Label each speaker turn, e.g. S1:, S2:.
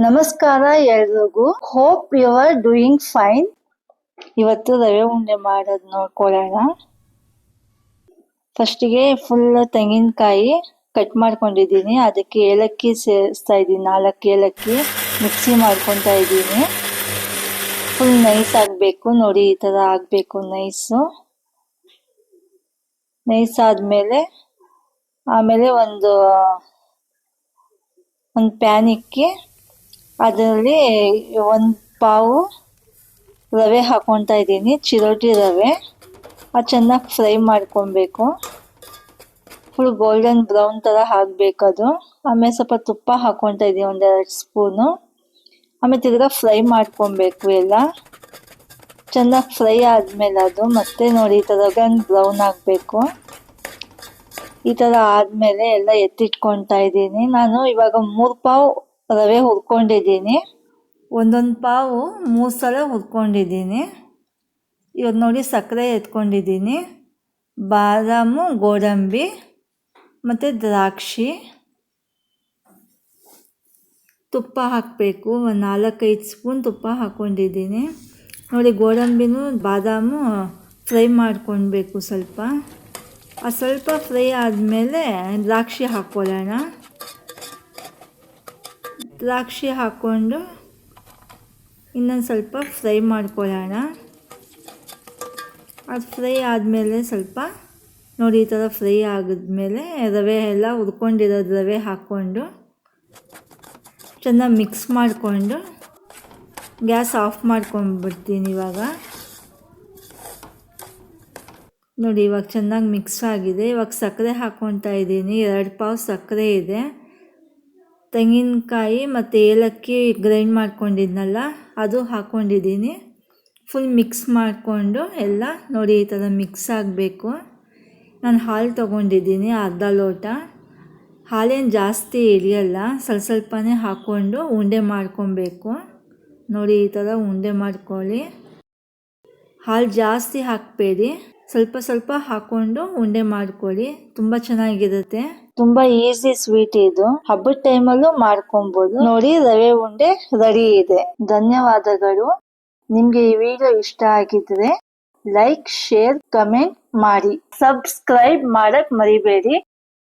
S1: ನಮಸ್ಕಾರ ಎಲ್ರಿಗೂ. Hope you are doing fine. ಇವತ್ತು ರವೆ ಉಂಡೆ ಮಾಡೋದು ನೋಡ್ಕೊಳ್ಳೋಣ. ಫಸ್ಟಿಗೆ ಫುಲ್ ತೆಂಗಿನಕಾಯಿ ಕಟ್ ಮಾಡ್ಕೊಂಡಿದ್ದೀನಿ. ಅದಕ್ಕೆ ಏಲಕ್ಕಿ ಸೇರಿಸ್ತಾ ಇದ್ದೀನಿ. 4 ಏಲಕ್ಕಿ ಮಿಕ್ಸಿ ಮಾಡ್ಕೊತಾ ಇದ್ದೀನಿ. ಫುಲ್ ನೈಸ್ ಆಗಬೇಕು ನೋಡಿ, ಈ ಥರ ಆಗಬೇಕು ನೈಸು. ನೈಸ್ ಆದಮೇಲೆ ಆಮೇಲೆ ಒಂದು ಪ್ಯಾನ್ ಇಕ್ಕಿ ಅದರಲ್ಲಿ 1 ಪಾವು ರವೆ ಹಾಕೊತಾ ಇದ್ದೀನಿ, ಚಿರೋಟಿ ರವೆ. ಅದು ಚೆನ್ನಾಗಿ ಫ್ರೈ ಮಾಡ್ಕೊಬೇಕು. ಫುಲ್ ಗೋಲ್ಡನ್ ಬ್ರೌನ್ ಥರ ಆಗಬೇಕು ಅದು. ಆಮೇಲೆ ಸ್ವಲ್ಪ ತುಪ್ಪ ಹಾಕೊತಾ ಇದ್ದೀನಿ, 1-2 ಸ್ಪೂನು. ಆಮೇಲೆ ತಿರ್ಗಾ ಫ್ರೈ ಮಾಡ್ಕೊಬೇಕು ಎಲ್ಲ. ಚೆನ್ನಾಗಿ ಫ್ರೈ ಆದಮೇಲೆ ಅದು ಮತ್ತೆ ನೋಡಿ ಈ ಥರ ಗೋಲ್ಡನ್ ಬ್ರೌನ್ ಆಗಬೇಕು. ಈ ಥರ ಆದಮೇಲೆ ಎಲ್ಲ ಎತ್ತಿಟ್ಕೊತಾ ಇದ್ದೀನಿ. ನಾನು ಇವಾಗ 3 ಪಾವು ರವೆ ಹುರ್ಕೊಂಡಿದ್ದೀನಿ. 1 ಪಾವು 3 ಸಲ ಹುರ್ಕೊಂಡಿದ್ದೀನಿ. ಇವಾಗ ನೋಡಿ ಸಕ್ಕರೆ ಎತ್ಕೊಂಡಿದ್ದೀನಿ, ಬಾದಾಮು, ಗೋಡಂಬಿ ಮತ್ತು ದ್ರಾಕ್ಷಿ. ತುಪ್ಪ ಹಾಕಬೇಕು, ಒಂದು 4-5 ಸ್ಪೂನ್ ತುಪ್ಪ ಹಾಕ್ಕೊಂಡಿದ್ದೀನಿ. ನೋಡಿ ಗೋಡಂಬಿನೂ ಬಾದಾಮು ಫ್ರೈ ಮಾಡ್ಕೊಳ್ಬೇಕು ಸ್ವಲ್ಪ. ಸ್ವಲ್ಪ ಫ್ರೈ ಆದಮೇಲೆ ದ್ರಾಕ್ಷಿ ಹಾಕ್ಕೊಳ್ಳೋಣ. ದ್ರಾಕ್ಷಿ ಹಾಕ್ಕೊಂಡು ಇನ್ನೊಂದು ಸ್ವಲ್ಪ ಫ್ರೈ ಮಾಡ್ಕೊಳ್ಳೋಣ. ಅದು ಫ್ರೈ ಆದಮೇಲೆ ಸ್ವಲ್ಪ ನೋಡಿ ಈ ಥರ ಫ್ರೈ ಆಗಿದ್ಮೇಲೆ ರವೆ ಎಲ್ಲ ಹುರ್ಕೊಂಡಿರೋದು ರವೆ ಹಾಕ್ಕೊಂಡು ಚೆನ್ನಾಗಿ ಮಿಕ್ಸ್ ಮಾಡಿಕೊಂಡು ಗ್ಯಾಸ್ ಆಫ್ ಮಾಡ್ಕೊಂಡ್ಬಿಡ್ತೀನಿ ಇವಾಗ. ನೋಡಿ ಇವಾಗ ಚೆನ್ನಾಗಿ ಮಿಕ್ಸ್ ಆಗಿದೆ. ಇವಾಗ ಸಕ್ಕರೆ ಹಾಕ್ಕೊತಾ ಇದ್ದೀನಿ. 2 ಪಾವು ಸಕ್ಕರೆ ಇದೆ. ತೆಂಗಿನಕಾಯಿ ಮತ್ತು ಏಲಕ್ಕಿ ಗ್ರೈಂಡ್ ಮಾಡ್ಕೊಂಡಿದ್ನಲ್ಲ ಅದು ಹಾಕ್ಕೊಂಡಿದ್ದೀನಿ. ಫುಲ್ ಮಿಕ್ಸ್ ಮಾಡಿಕೊಂಡು ಎಲ್ಲ ನೋಡಿ ಈ ಥರ ಮಿಕ್ಸ್ ಆಗಬೇಕು. ನಾನು ಹಾಲು ತೊಗೊಂಡಿದ್ದೀನಿ, ಅರ್ಧ ಲೋಟ. ಹಾಲೇನು ಜಾಸ್ತಿ ಹಿಡಿಯಲ್ಲ, ಸ್ವಲ್ಪನೇ ಹಾಕ್ಕೊಂಡು ಉಂಡೆ ಮಾಡ್ಕೊಬೇಕು. ನೋಡಿ ಈ ಥರ ಉಂಡೆ ಮಾಡ್ಕೊಳ್ಳಿ. ಹಾಲು ಜಾಸ್ತಿ ಹಾಕಬೇಡಿ, ಸ್ವಲ್ಪ ಹಾಕ್ಕೊಂಡು ಉಂಡೆ ಮಾಡ್ಕೊಳ್ಳಿ. ತುಂಬ ಚೆನ್ನಾಗಿರುತ್ತೆ. ತುಂಬ ಈಸಿ ಸ್ವೀಟ್ ಇದು. ಹಬ್ಬದ ಟೈಮಲ್ಲೂ ಮಾಡ್ಕೊಬೋದು. ನೋಡಿ ರವೆ ಉಂಡೆ ರೆಡಿ ಇದೆ. ಧನ್ಯವಾದಗಳು. ನಿಮಗೆ ಈ ವಿಡಿಯೋ ಇಷ್ಟ ಆಗಿದ್ರೆ ಲೈಕ್, ಶೇರ್, ಕಮೆಂಟ್ ಮಾಡಿ. ಸಬ್ಸ್ಕ್ರೈಬ್ ಮಾಡಕ್ ಮರಿಬೇಡಿ.